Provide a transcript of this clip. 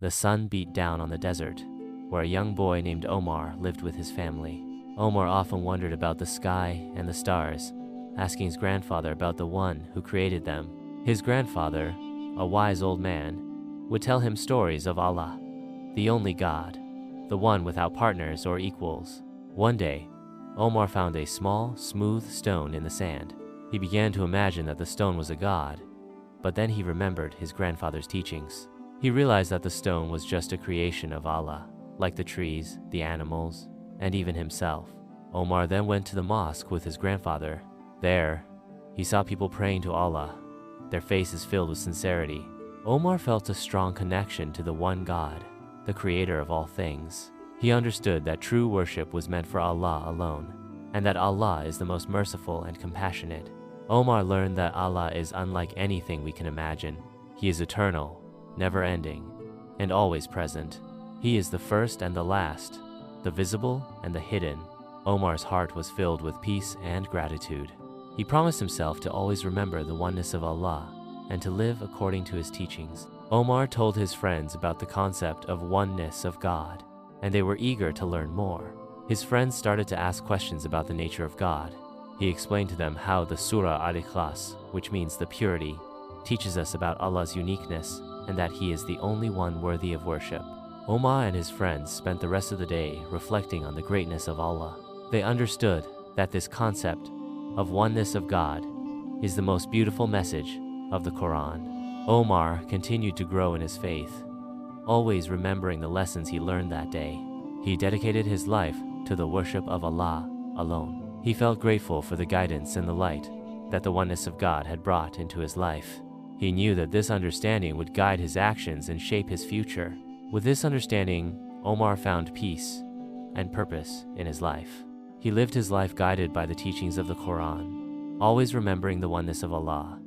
The sun beat down on the desert, where a young boy named Omar lived with his family. Omar often wondered about the sky and the stars, asking his grandfather about the one who created them. His grandfather, a wise old man, would tell him stories of Allah, the only God, the one without partners or equals. One day, Omar found a small, smooth stone in the sand. He began to imagine that the stone was a god, but then he remembered his grandfather's teachings. He realized that the stone was just a creation of Allah, like the trees, the animals, and even himself. Omar then went to the mosque with his grandfather. There, he saw people praying to Allah, their faces filled with sincerity. Omar felt a strong connection to the one God, the creator of all things. He understood that true worship was meant for Allah alone, and that Allah is the most merciful and compassionate. Omar learned that Allah is unlike anything we can imagine. He is eternal, never-ending, and always present. He is the first and the last, the visible and the hidden. Omar's heart was filled with peace and gratitude. He promised himself to always remember the oneness of Allah and to live according to his teachings. Omar told his friends about the concept of oneness of God, and they were eager to learn more. His friends started to ask questions about the nature of God. He explained to them how the Surah Al-Ikhlas, which means the purity, teaches us about Allah's uniqueness and that He is the only one worthy of worship. Omar and his friends spent the rest of the day reflecting on the greatness of Allah. They understood that this concept of oneness of God is the most beautiful message of the Quran. Omar continued to grow in his faith, always remembering the lessons he learned that day. He dedicated his life to the worship of Allah alone. He felt grateful for the guidance and the light that the oneness of God had brought into his life. He knew that this understanding would guide his actions and shape his future. With this understanding, Omar found peace and purpose in his life. He lived his life guided by the teachings of the Quran, always remembering the oneness of Allah